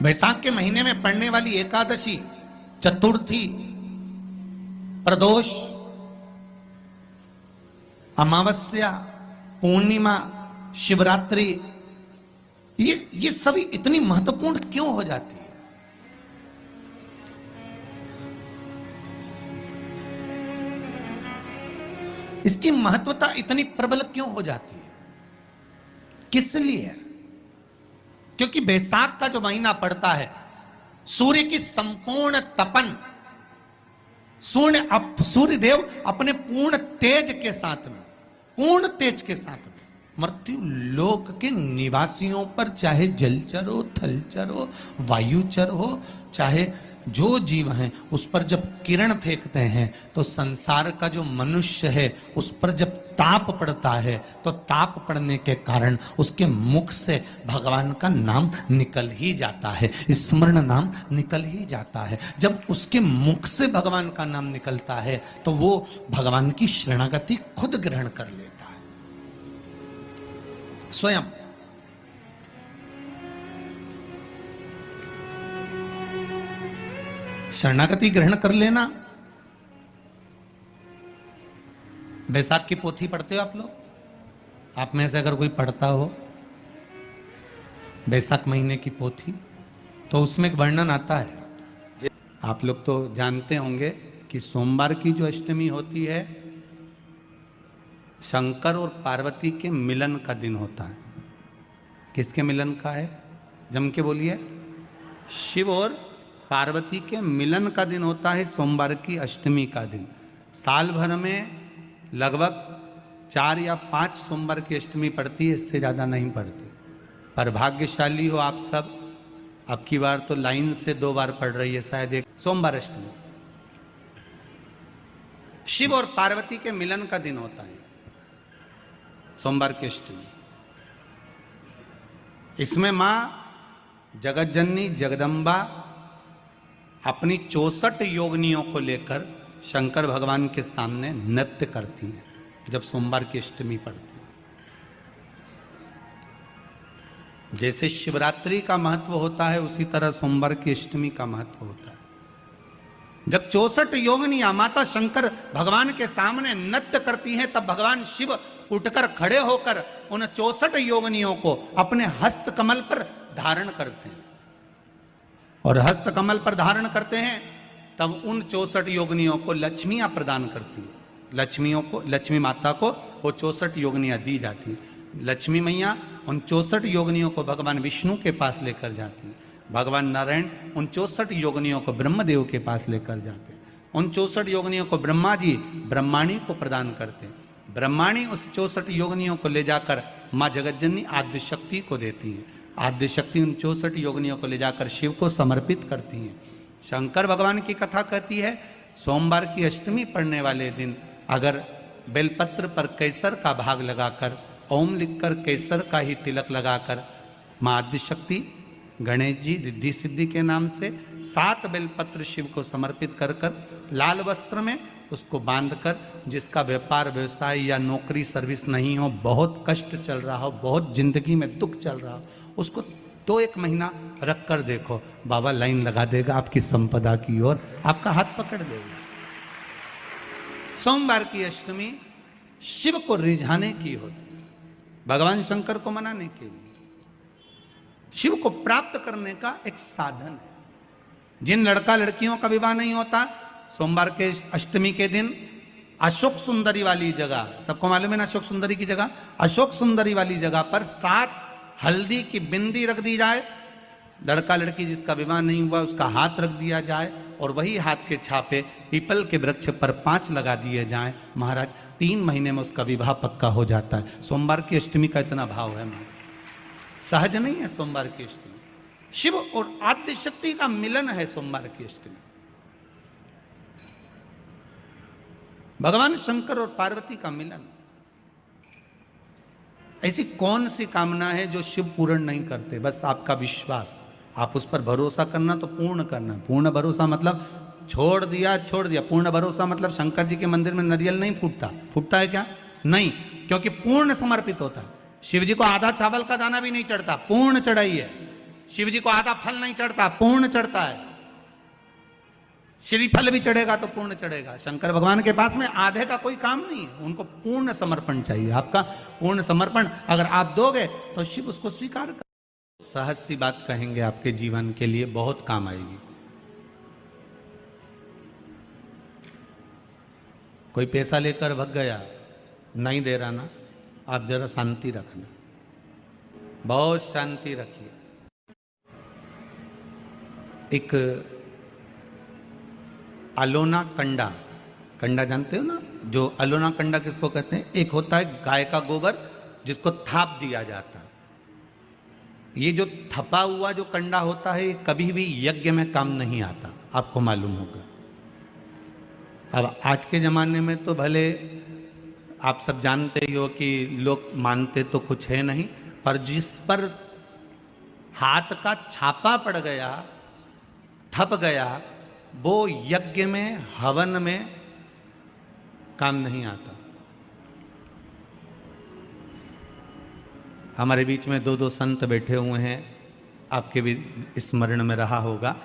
वैशाख के महीने में पड़ने वाली एकादशी, चतुर्थी, प्रदोष, अमावस्या, पूर्णिमा, शिवरात्रि, ये सभी इतनी महत्वपूर्ण क्यों हो जाती है? इसकी महत्वता इतनी प्रबल क्यों हो जाती है? किस लिए? क्योंकि बैसाख का जो महीना पड़ता है, सूर्य की संपूर्ण तपन, सूर्य देव अपने पूर्ण तेज के साथ में, पूर्ण तेज के साथ में मृत्यु लोक के निवासियों पर, चाहे जलचर हो, थलचर हो, वायुचर हो, चाहे जो जीव हैं, उस पर जब किरण फेंकते हैं तो संसार का जो मनुष्य है उस पर जब ताप पड़ता है तो ताप पड़ने के कारण उसके मुख से भगवान का नाम निकल ही जाता है, स्मरण नाम निकल ही जाता है। जब उसके मुख से भगवान का नाम निकलता है तो वो भगवान की शरणागति खुद ग्रहण कर लेता है स्वयं। शरणागति ग्रहण कर लेना। बैसाख की पोथी पढ़ते हो आप लोग? आप में से अगर कोई पढ़ता हो बैसाख महीने की पोथी, तो उसमें एक वर्णन आता है। आप लोग तो जानते होंगे कि सोमवार की जो अष्टमी होती है, शंकर और पार्वती के मिलन का दिन होता है। किसके मिलन का है? जम के बोलिए। शिव और पार्वती के मिलन का दिन होता है सोमवार की अष्टमी का दिन। साल भर में लगभग 4 या 5 सोमवार की अष्टमी पड़ती है, इससे ज़्यादा नहीं पड़ती। पर भाग्यशाली हो आप सब, अब की बार तो लाइन से 2 बार पड़ रही है शायद एक सोमवार अष्टमी। शिव और पार्वती के मिलन का दिन होता है सोमवार की अष्टमी। इसमें मां जगत जननी जगदम्बा अपनी 64 योगिनियों को लेकर शंकर भगवान के सामने नृत्य करती हैं जब सोमवार की अष्टमी पड़ती है। जैसे शिवरात्रि का महत्व होता है उसी तरह सोमवार की अष्टमी का महत्व होता है। जब 64 योगिनियां माता शंकर भगवान के सामने नृत्य करती हैं तब भगवान शिव उठकर खड़े होकर उन 64 योगिनियों को अपने हस्त कमल पर धारण करते हैं, और हस्त कमल पर धारण करते हैं तब उन 64 योगिनियों को लक्ष्मियां प्रदान करती है। लक्ष्मी माता को वो 64 योगिनियां दी जाती है। लक्ष्मी मैया उन 64 योगिनियों को भगवान विष्णु के पास लेकर जाती है। भगवान नारायण उन 64 योगिनियों को ब्रह्मदेव के पास लेकर जाते हैं। उन 64 योगिनियों को ब्रह्मा जी ब्रह्माणी को प्रदान करते हैं। ब्रह्माणी उस 64 योगिनियों को ले जाकर माँ जगतजननी आद्य शक्ति को देती है। आद्य शक्ति उन 64 योगिनियों को ले जाकर शिव को समर्पित करती हैं। शंकर भगवान की कथा कहती है सोमवार की अष्टमी पड़ने वाले दिन अगर बेलपत्र पर केसर का भाग लगाकर, ओम लिखकर केसर का ही तिलक लगाकर माँ आद्य शक्ति गणेश जी रिद्धि सिद्धि के नाम से 7 बेलपत्र शिव को समर्पित कर लाल वस्त्र में उसको बांधकर, जिसका व्यापार व्यवसाय या नौकरी सर्विस नहीं हो, बहुत कष्ट चल रहा हो, बहुत जिंदगी में दुख चल रहा हो, उसको 2-1 महीना रख कर देखो, बाबा लाइन लगा देगा आपकी संपदा की ओर, आपका हाथ पकड़ देगा। सोमवार की अष्टमी शिव को रिझाने की होती है, भगवान शंकर को मनाने के लिए, शिव को प्राप्त करने का एक साधन है। जिन लड़का लड़कियों का विवाह नहीं होता, सोमवार के अष्टमी के दिन अशोक सुंदरी वाली जगह, सबको मालूम है ना अशोक सुंदरी की जगह, अशोक सुंदरी वाली जगह पर 7 हल्दी की बिंदी रख दी जाए। लड़का लड़की जिसका विवाह नहीं हुआ उसका हाथ रख दिया जाए, और वही हाथ के छापे पीपल के वृक्ष पर 5 लगा दिए जाएं। महाराज 3 महीने में उसका विवाह पक्का हो जाता है। सोमवार की अष्टमी का इतना भाव है महाराज, सहज नहीं है सोमवार की अष्टमी। शिव और आद्य शक्ति का मिलन है सोमवार की अष्टमी। भगवान शंकर और पार्वती का मिलन। ऐसी कौन सी कामना है जो शिव पूर्ण नहीं करते? बस आपका विश्वास, आप उस पर भरोसा करना तो पूर्ण करना। पूर्ण भरोसा मतलब छोड़ दिया। पूर्ण भरोसा मतलब शंकर जी के मंदिर में नारियल नहीं फूटता है क्या? नहीं, क्योंकि पूर्ण समर्पित होता है। शिव जी को आधा चावल का दाना भी नहीं चढ़ता, पूर्ण चढ़ाई है। शिव जी को आधा फल नहीं चढ़ता, पूर्ण चढ़ता है। श्रीफल भी चढ़ेगा तो पूर्ण चढ़ेगा। शंकर भगवान के पास में आधे का कोई काम नहीं है, उनको पूर्ण समर्पण चाहिए। आपका पूर्ण समर्पण अगर आप दोगे तो शिव उसको स्वीकार कर। सहज सी बात कहेंगे, आपके जीवन के लिए बहुत काम आएगी। कोई पैसा लेकर भग गया, नहीं दे रहा ना, आप जरा शांति रखना, बहुत शांति रखिए। एक अलोना कंडा, कंडा जानते हो ना, जो अलोना कंडा किसको कहते हैं? एक होता है गाय का गोबर जिसको थाप दिया जाता है। ये जो थपा हुआ जो कंडा होता है, ये कभी भी यज्ञ में काम नहीं आता, आपको मालूम होगा। अब आज के ज़माने में तो भले आप सब जानते ही हो कि लोग मानते तो कुछ है नहीं, पर जिस पर हाथ का छापा पड़ गया, थप गया, वो यज्ञ में, हवन में काम नहीं आता। हमारे बीच में दो संत बैठे हुए हैं, आपके भी स्मरण में रहा होगा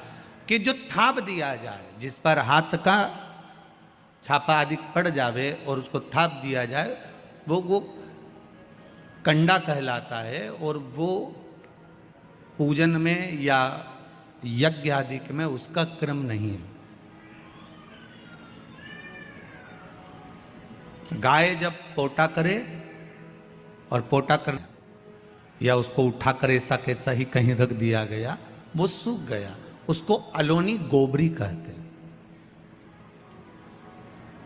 कि जो थाप दिया जाए, जिस पर हाथ का छापा आदि पड़ जावे और उसको थाप दिया जाए, वो कंडा कहलाता है। और वो पूजन में या यज्ञ आदि में उसका क्रम नहीं है। गाय जब पोटा करे और पोटा कर या उसको उठाकर ऐसा कैसा ही कहीं रख दिया गया, वो सूख गया, उसको अलोनी गोबरी कहते हैं,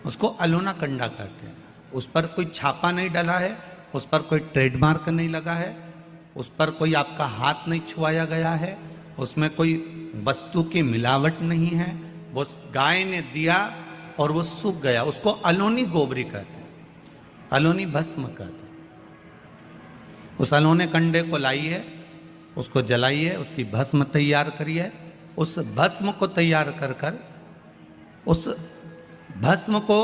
उसको अलोना कंडा कहते हैं। उस पर कोई छापा नहीं डला है, उस पर कोई ट्रेडमार्क नहीं लगा है, उस पर कोई आपका हाथ नहीं छुआया गया है, उसमें कोई वस्तु की मिलावट नहीं है। वो गाय ने दिया और वो सूख गया, उसको अलोनी गोबरी कहते हैं, अलोनी भस्म कहते हैं। उस अलोने कंडे को लाइए, उसको जलाइए, उसकी भस्म तैयार करिए। उस भस्म को तैयार कर कर उस भस्म को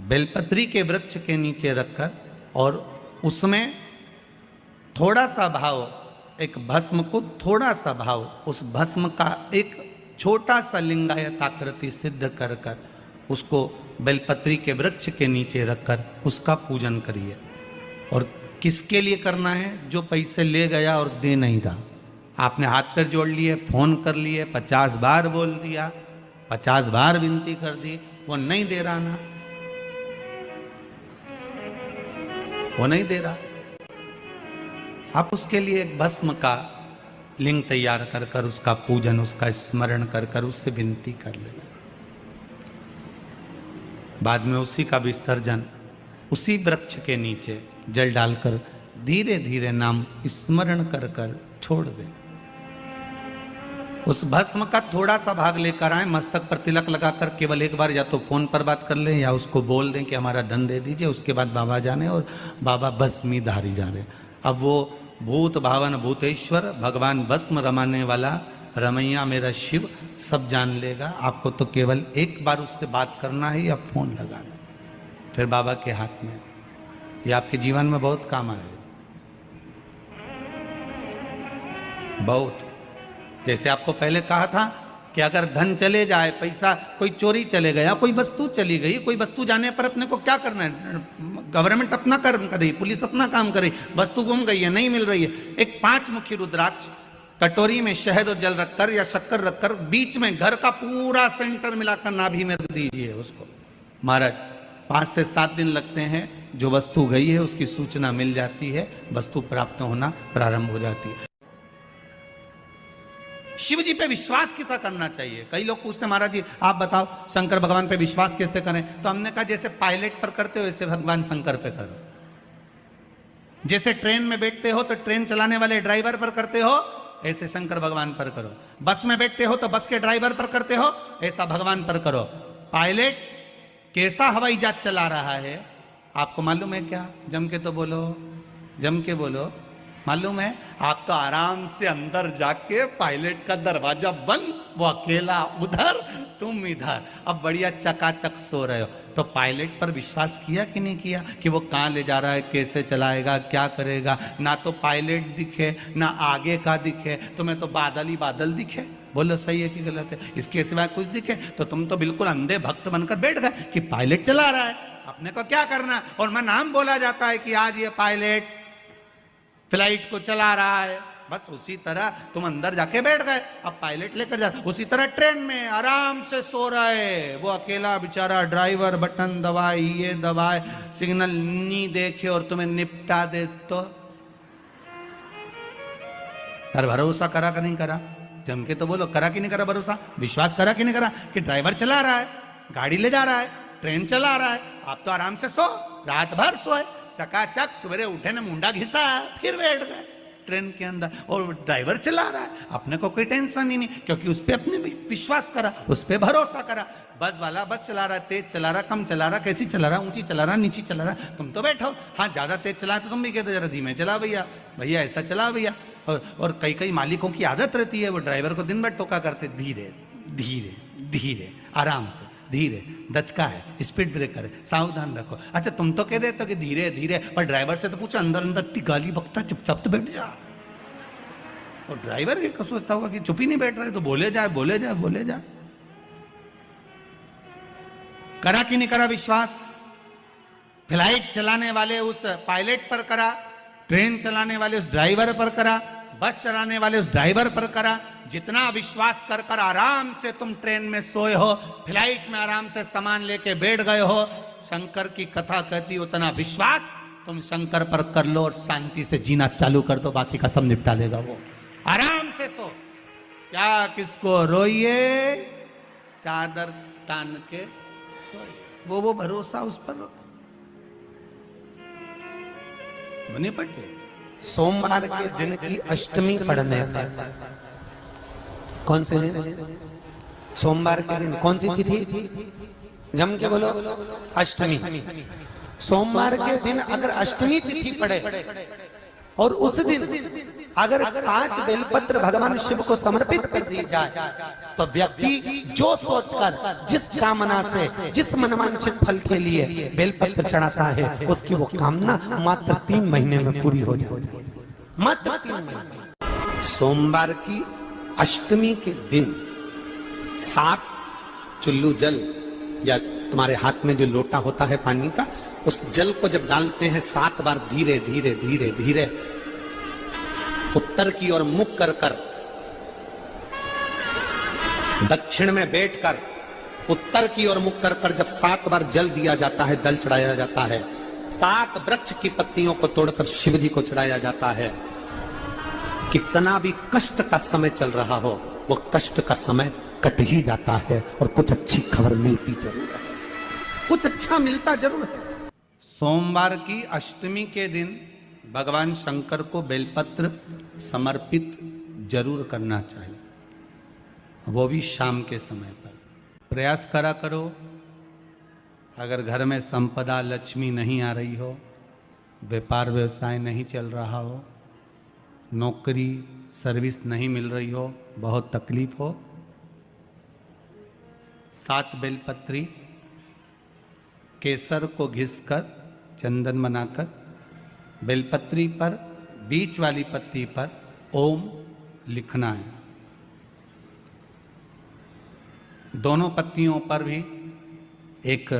बेलपत्री के वृक्ष के नीचे रखकर और उसमें थोड़ा सा भाव, एक भस्म को थोड़ा सा भाव, उस भस्म का एक छोटा सा लिंगायत आकृति सिद्ध कर कर उसको बेलपत्री के वृक्ष के नीचे रखकर उसका पूजन करिए। और किसके लिए करना है? जो पैसे ले गया और दे नहीं रहा। आपने हाथ पैर जोड़ लिए, फोन कर लिए, 50 बार बोल दिया, 50 बार विनती कर दी, वो नहीं दे रहा ना, वो नहीं दे रहा। आप उसके लिए एक भस्म का लिंग तैयार कर कर उसका पूजन, उसका स्मरण कर कर उससे विनती कर लेना। बाद में उसी का विसर्जन उसी वृक्ष के नीचे जल डालकर धीरे धीरे नाम स्मरण कर कर छोड़ दें। उस भस्म का थोड़ा सा भाग लेकर आए, मस्तक पर तिलक लगाकर केवल एक बार या तो फोन पर बात कर लें या उसको बोल दें कि हमारा धन दे दीजिए। उसके बाद बाबा जाने और बाबा भस्मी धारी जा रहे। अब वो भूत भावन भूतेश्वर भगवान भस्म रमाने वाला रमैया मेरा शिव सब जान लेगा। आपको तो केवल एक बार उससे बात करना है या फोन लगाना, फिर बाबा के हाथ में। ये आपके जीवन में बहुत काम आएगा, बहुत। जैसे आपको पहले कहा था कि अगर धन चले जाए, पैसा कोई चोरी चले गया, कोई वस्तु चली गई, कोई वस्तु जाने पर अपने को क्या करना है? गवर्नमेंट अपना काम कर रही, पुलिस अपना काम कर रही, वस्तु गुम गई है, नहीं मिल रही है। एक 5 मुखी रुद्राक्ष कटोरी में शहद और जल रखकर या शक्कर रखकर बीच में घर का पूरा सेंटर मिलाकर नाभि में रख दीजिए उसको। महाराज 5 से 7 दिन लगते हैं, जो वस्तु गई है उसकी सूचना मिल जाती है, वस्तु प्राप्त होना प्रारंभ हो जाती है। शिव जी पे विश्वास कितना करना चाहिए? कई लोग पूछते हैं महाराज जी आप बताओ शंकर भगवान पे विश्वास कैसे करें? तो हमने कहा जैसे पायलट पर करते हो वैसे भगवान शंकर पे करो। जैसे ट्रेन में बैठते हो तो ट्रेन चलाने वाले ड्राइवर पर करते हो, ऐसे शंकर भगवान पर करो। बस में बैठते हो तो बस के ड्राइवर पर करते हो, ऐसा भगवान पर करो। पायलट कैसा हवाई जहाज चला रहा है आपको मालूम है क्या? जम के तो बोलो, जम के बोलो। मालूम है? आप तो आराम से अंदर जाके पायलट का दरवाजा बंद वो अकेला उधर, तुम इधर, अब बढ़िया चकाचक सो रहे हो। तो पायलट पर विश्वास किया कि नहीं किया कि वो कहाँ ले जा रहा है, कैसे चलाएगा, क्या करेगा? ना तो पायलट दिखे, ना आगे का दिखे, तुम्हें तो बादल ही बादल दिखे। बोलो सही है कि गलत है? इसके सिवाय कुछ दिखे तो तुम तो बिल्कुल अंधे भक्त बनकर बैठ गए कि पायलट चला रहा है, अपने को क्या करना। और मैं नाम बोला जाता है कि आज ये पायलट फ्लाइट को चला रहा है, बस उसी तरह तुम अंदर जाके बैठ गए, अब पायलट लेकर जा। उसी तरह ट्रेन में आराम से सो रहे, वो अकेला बेचारा ड्राइवर बटन दबाए, ये दबाए, सिग्नल नहीं देखे और तुम्हें निपटा दे तो पर भरोसा करा कि नहीं करा? जम के तो बोलो, करा कि नहीं करा भरोसा? विश्वास करा कि नहीं करा कि ड्राइवर चला रहा है, गाड़ी ले जा रहा है, ट्रेन चला रहा है, आप तो आराम से सो, रात भर सोए, चकाचक सवेरे उठे ना मुंडा घिसा, फिर बैठ गए ट्रेन के अंदर, और ड्राइवर चला रहा है, अपने को कोई टेंशन ही नहीं, क्योंकि उस पर अपने विश्वास करा, उस पर भरोसा करा। बस वाला बस चला रहा है, तेज चला रहा, कम चला रहा, कैसी चला रहा, ऊंची चला रहा, नीची चला रहा, तुम तो बैठो। हाँ ज्यादा तेज चला तो तुम भी कहते जरा धीमे चला भैया, भैया ऐसा चला भैया। और कई कई मालिकों की आदत रहती है, वो ड्राइवर को दिन भर टोका करते, धीरे धीरे धीरे, आराम से, धीरे, दचका है, स्पीड ब्रेकर है, सावधान रखो। अच्छा तुम तो कह देते हो कि धीरे धीरे, पर ड्राइवर से तो पूछो, अंदर अंदर इतनी गाली बकता, चुपचाप तो बैठ जा। और ड्राइवर ये सोचता होगा कि चुप ही नहीं बैठ रहे, तो बोले जाए बोले जाए बोले जाए। करा कि नहीं करा विश्वास? फ्लाइट चलाने वाले उस पायलट पर करा, ट्रेन चलाने वाले उस ड्राइवर पर करा, बस चलाने वाले उस ड्राइवर पर करा। जितना विश्वास कर कर आराम से तुम ट्रेन में सोए हो, फ्लाइट में आराम से सामान लेके बैठ गए हो, शंकर की कथा कहती उतना विश्वास तुम शंकर पर कर लो और शांति से जीना चालू कर दो, बाकी का सब निपटा लेगा वो। आराम से सो, क्या किसको रोइए, चादर तान के सोइए, वो भरोसा उस पर रखो। बने पटे सोमवार के दिन की अष्टमी पढ़ने पर, कौन से दिन? सोमवार के दिन कौन सी तिथि? जम के बोलो, अष्टमी। सोमवार के दिन अगर अष्टमी तिथि पड़े और उस दिन अगर 5 बेलपत्र भगवान शिव को समर्पित कर दी जाए, तो व्यक्ति जो सोचकर, जिस कामना से, जिस मनवांछित फल के लिए बेलपत्र चढ़ाता है, उसकी वो कामना मात्र 3 महीने में पूरी हो जाती है, मात्र 3 महीने। सोमवार की अष्टमी के दिन 7 चुल्लू जल, या तुम्हारे हाथ में जो लोटा होता है पानी का, उस जल को जब डालते हैं 7 बार धीरे धीरे धीरे धीरे उत्तर की ओर मुख कर कर, दक्षिण में बैठकर उत्तर की ओर मुख कर कर जब 7 बार जल दिया जाता है, जल चढ़ाया जाता है, 7 वृक्ष की पत्तियों को तोड़कर शिव जी को चढ़ाया जाता है। कितना भी कष्ट का समय चल रहा हो, वो कष्ट का समय कट ही जाता है और कुछ अच्छी खबर मिलती जरूर है, कुछ अच्छा मिलता जरूर है। सोमवार की अष्टमी के दिन भगवान शंकर को बेलपत्र समर्पित जरूर करना चाहिए, वो भी शाम के समय पर। प्रयास करा करो, अगर घर में संपदा लक्ष्मी नहीं आ रही हो, व्यापार व्यवसाय नहीं चल रहा हो, नौकरी सर्विस नहीं मिल रही हो, बहुत तकलीफ हो, 7 बेलपत्री केसर को घिसकर चंदन बनाकर बेलपत्री पर बीच वाली पत्ती पर ओम लिखना है। दोनों पत्तियों पर भी एक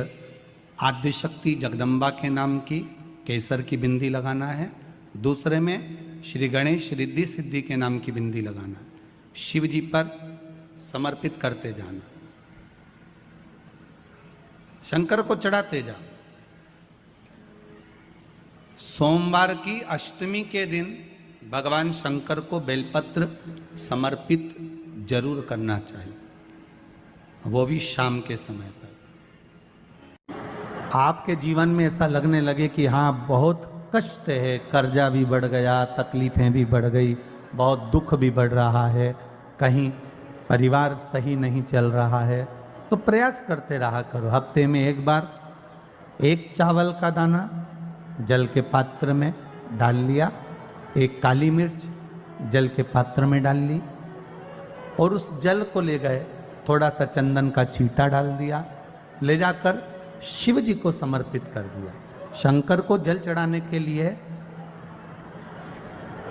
आद्यशक्ति जगदम्बा के नाम की केसर की बिंदी लगाना है, दूसरे में श्री गणेश रिद्धि सिद्धि के नाम की बिंदी लगाना है। शिव जी पर समर्पित करते जाना, शंकर को चढ़ाते जा। सोमवार की अष्टमी के दिन भगवान शंकर को बेलपत्र समर्पित जरूर करना चाहिए, वो भी शाम के समय पर। आपके जीवन में ऐसा लगने लगे कि हाँ बहुत कष्ट है, कर्जा भी बढ़ गया, तकलीफें भी बढ़ गई, बहुत दुख भी बढ़ रहा है, कहीं परिवार सही नहीं चल रहा है, तो प्रयास करते रहा करो। हफ्ते में एक बार 1 चावल का दाना जल के पात्र में डाल लिया, 1 काली मिर्च जल के पात्र में डाल ली, और उस जल को ले गए, थोड़ा सा चंदन का छींटा डाल दिया, ले जाकर शिव जी को समर्पित कर दिया। शंकर को जल चढ़ाने के लिए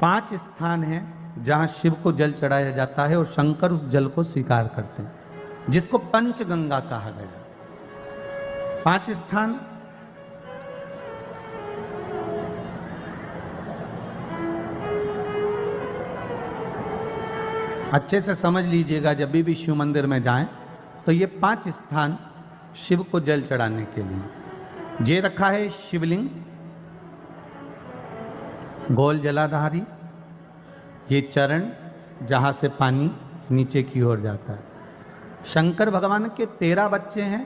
5 स्थान हैं जहां शिव को जल चढ़ाया जाता है और शंकर उस जल को स्वीकार करते हैं, जिसको पंचगंगा कहा गया। 5 स्थान अच्छे से समझ लीजिएगा, जब भी शिव मंदिर में जाएं तो ये 5 स्थान शिव को जल चढ़ाने के लिए ये रखा है। शिवलिंग, गोल जलाधारी, ये चरण जहाँ से पानी नीचे की ओर जाता है। शंकर भगवान के 13 बच्चे हैं,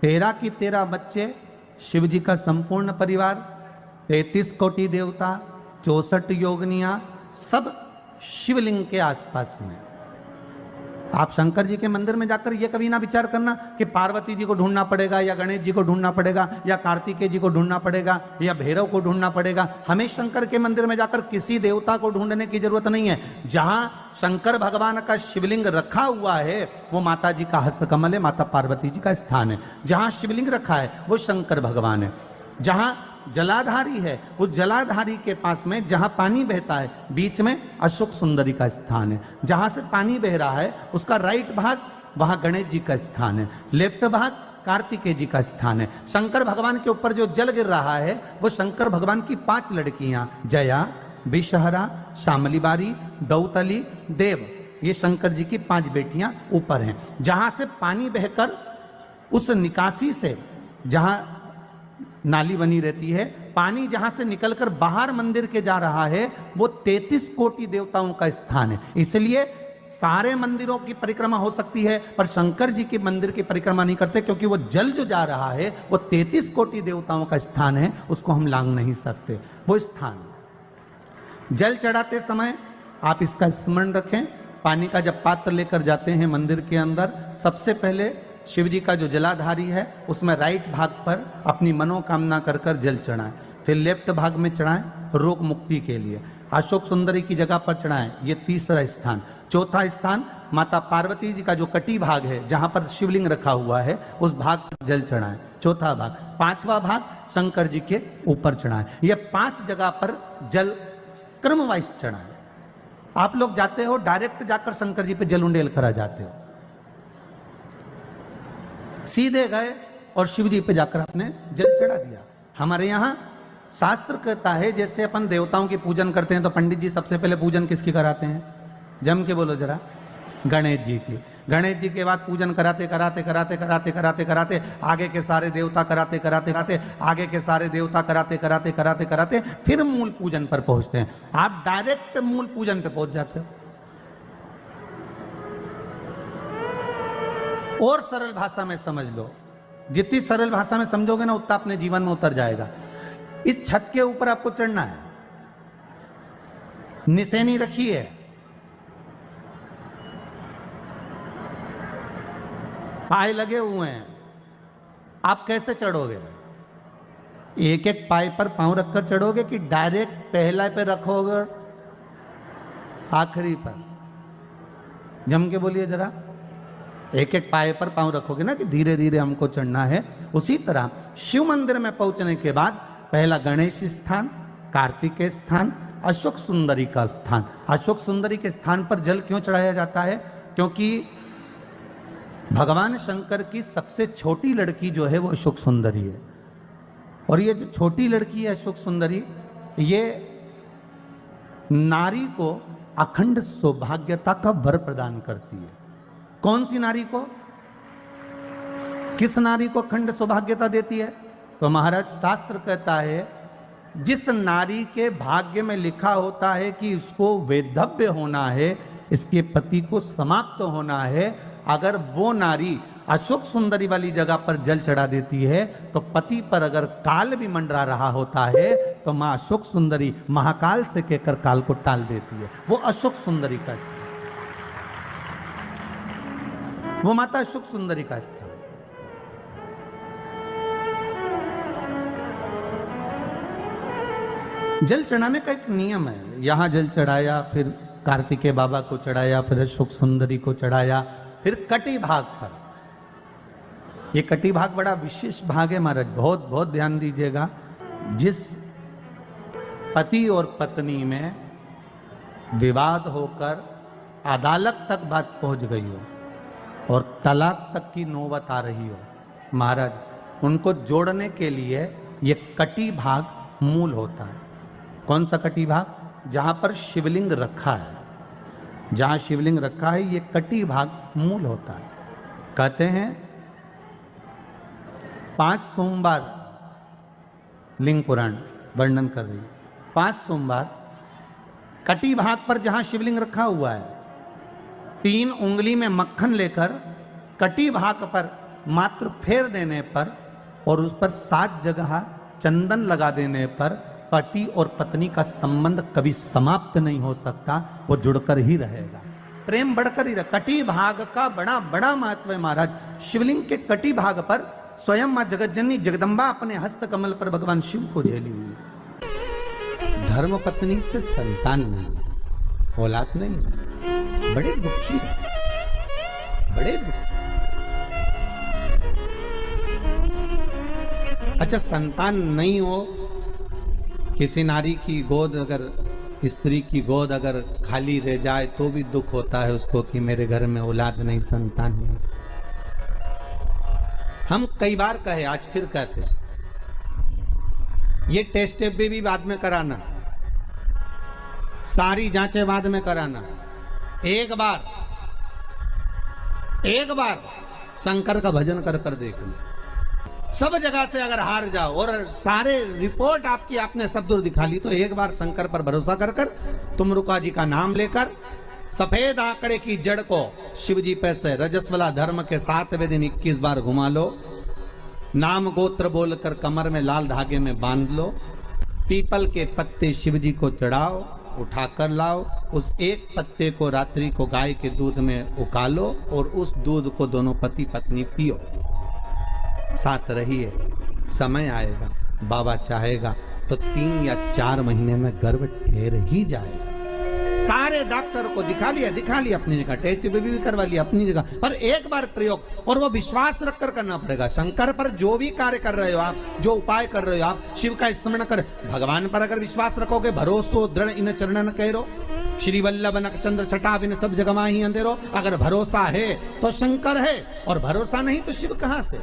13 की 13 बच्चे, शिव जी का संपूर्ण परिवार, 33 कोटि देवता, 64 योगनियाँ, सब शिवलिंग के आसपास में। आप शंकर जी के मंदिर में जाकर ये कभी ना विचार करना कि पार्वती जी को ढूंढना पड़ेगा या गणेश जी को ढूंढना पड़ेगा या कार्तिकेय जी को ढूंढना पड़ेगा या भैरव को ढूंढना पड़ेगा। हमें शंकर के मंदिर में जाकर किसी देवता को ढूंढने की जरूरत नहीं है। जहां शंकर भगवान का शिवलिंग रखा हुआ है वो माता जी का हस्तकमल है, माता पार्वती जी का स्थान है। जहां शिवलिंग रखा है वो शंकर भगवान है। जहां जलाधारी है उस जलाधारी के पास में जहां पानी बहता है बीच में अशोक सुंदरी का स्थान है। जहां से पानी बह रहा है उसका राइट भाग वहां गणेश जी का स्थान है, लेफ्ट भाग कार्तिकेय जी का स्थान है। शंकर भगवान के ऊपर जो जल गिर रहा है वो शंकर भगवान की 5 लड़कियां, जया, विषहरा, शामली बारी, दौतली, देव, ये शंकर जी की 5 बेटियां ऊपर हैं। जहां से पानी बहकर उस निकासी से, जहां नाली बनी रहती है, पानी जहां से निकलकर बाहर मंदिर के जा रहा है वो 33 कोटि देवताओं का स्थान है। इसलिए सारे मंदिरों की परिक्रमा हो सकती है पर शंकर जी के मंदिर की परिक्रमा नहीं करते, क्योंकि वो जल जो जा रहा है वो 33 कोटि देवताओं का स्थान है, उसको हम लांघ नहीं सकते। वो स्थान जल चढ़ाते समय आप इसका स्मरण रखें। पानी का जब पात्र लेकर जाते हैं मंदिर के अंदर, सबसे पहले शिव जी का जो जलाधारी है उसमें राइट भाग पर अपनी मनोकामना कर कर जल चढ़ाएं, फिर लेफ्ट भाग में चढ़ाएं रोग मुक्ति के लिए। अशोक सुंदरी की जगह पर चढ़ाएं, ये 3रा स्थान। 4था स्थान माता पार्वती जी का जो कटी भाग है जहां पर शिवलिंग रखा हुआ है उस भाग पर जल चढ़ाएं, 4था भाग। 5वां भाग शंकर जी के ऊपर चढ़ाएं। ये 5 जगह पर जल क्रम वाइज चढ़ाएं। आप लोग जाते हो डायरेक्ट जाकर शंकर जी पे जल उंडेल करा जाते हो, सीधे गए और शिव जी पे जाकर आपने जल चढ़ा दिया। हमारे यहाँ शास्त्र कहता है जैसे अपन देवताओं की पूजन करते हैं तो पंडित जी सबसे पहले पूजन किसकी कराते हैं? जम के बोलो जरा, गणेश जी की। गणेश जी के बाद पूजन कराते कराते कराते कराते कराते कराते आगे के सारे देवता कराते कराते कराते आगे के सारे देवता कराते कराते कराते कराते फिर मूल पूजन पर पहुंचते हैं। आप डायरेक्ट मूल पूजन पे पहुंच जाते हो। और सरल भाषा में समझ लो, जितनी सरल भाषा में समझोगे ना उतना अपने जीवन में उतर जाएगा। इस छत के ऊपर आपको चढ़ना है, निशानी रखी है, पाए लगे हुए हैं, आप कैसे चढ़ोगे? एक एक पाए पर पांव रखकर चढ़ोगे कि डायरेक्ट पहला पे रखोगे आखिरी पर? जम के बोलिए जरा, एक एक पाए पर पांव रखोगे ना कि धीरे धीरे हमको चढ़ना है। उसी तरह शिव मंदिर में पहुंचने के बाद पहला गणेश स्थान, कार्तिकेय स्थान, अशोक सुंदरी का स्थान। अशोक सुंदरी के स्थान पर जल क्यों चढ़ाया जाता है? क्योंकि भगवान शंकर की सबसे छोटी लड़की जो है वो अशोक सुंदरी है। और ये जो छोटी लड़की है अशोक सुंदरी, ये नारी को अखंड सौभाग्यता का वर प्रदान करती है। कौन सी नारी को? किस नारी को अखंड सौभाग्यता देती है? तो महाराज शास्त्र कहता है जिस नारी के भाग्य में लिखा होता है कि इसको वैधव्य होना है, इसके पति को समाप्त होना है, अगर वो नारी अशोक सुंदरी वाली जगह पर जल चढ़ा देती है तो पति पर अगर काल भी मंडरा रहा होता है तो मां अशोक सुंदरी महाकाल से कहकर काल को टाल देती है। वो अशोक सुंदरी का स्थान, वो माता अशोक सुंदरी का स्थान। जल चढ़ाने का एक नियम है। यहां जल चढ़ाया, फिर कार्तिकेय बाबा को चढ़ाया, फिर सुख सुंदरी को चढ़ाया, फिर कटी भाग पर। ये कटी भाग बड़ा विशेष भाग है महाराज, बहुत बहुत ध्यान दीजिएगा। जिस पति और पत्नी में विवाद होकर अदालत तक बात पहुंच गई हो और तलाक तक की नौबत आ रही हो, महाराज उनको जोड़ने के लिए ये कटी भाग मूल होता है। कौन सा कटी भाग? जहां पर शिवलिंग रखा है, जहां शिवलिंग रखा है ये कटी भाग मूल होता है। कहते हैं 5 सोमवार लिंग पुराण वर्णन कर रही है, 5 सोमवार कटी भाग पर जहां शिवलिंग रखा हुआ है, 3 उंगली में मक्खन लेकर कटी भाग पर मात्र फेर देने पर और उस पर 7 जगह चंदन लगा देने पर पति और पत्नी का संबंध कभी समाप्त नहीं हो सकता, वो जुड़कर ही रहेगा, प्रेम बढ़कर ही रहेगा। कटी भाग का बड़ा बड़ा महत्व है महाराज। शिवलिंग के कटी भाग पर स्वयं मां जगतजननी जगदम्बा अपने हस्त कमल पर भगवान शिव को झेली हुई है। धर्म पत्नी से संतान नहीं, औलाद नहीं, बड़े दुखी है, बड़े दुखी। अच्छा, संतान नहीं हो, किसी नारी की गोद अगर, स्त्री की गोद अगर खाली रह जाए तो भी दुख होता है उसको कि मेरे घर में औलाद नहीं, संतान नहीं। हम कई बार कहे, आज फिर कहते हैं, ये टेस्ट भी बाद में कराना, सारी जांचें बाद में कराना। एक बार शंकर का भजन कर कर देखना। सब जगह से अगर हार जाओ और सारे रिपोर्ट आपकी आपने सब दूर दिखा ली, तो एक बार शंकर पर भरोसा कर कर तुमरुका जी का नाम लेकर सफेद आंकड़े की जड़ को शिव जी पे से रजस्वला धर्म के 7वें दिन 21 बार घुमा लो। नाम गोत्र बोलकर कमर में लाल धागे में बांध लो। पीपल के पत्ते शिव जी को चढ़ाओ, उठाकर लाओ। उस एक पत्ते को रात्रि को गाय के दूध में उकालो और उस दूध को दोनों पति पत्नी पियो। साथ रहिए, समय आएगा, बाबा चाहेगा तो 3 या 4 महीने में गर्भ ठहर ही जाएगा। सारे डॉक्टर को दिखा लिया अपनी जगह, टेस्ट भी करवा लिया अपनी जगह, पर एक बार प्रयोग, और वो विश्वास रखकर करना पड़ेगा। शंकर पर जो भी कार्य कर रहे हो आप, जो उपाय कर रहे हो आप, शिव का स्मरण कर, भगवान पर अगर विश्वास रखोगे, भरोसो दृढ़ इन चरणन करो, श्री वल्लभ नख चंद्र छटा बिन सब जगह माही अंधेरो। अगर भरोसा है तो शंकर है, और भरोसा नहीं तो शिव कहां से।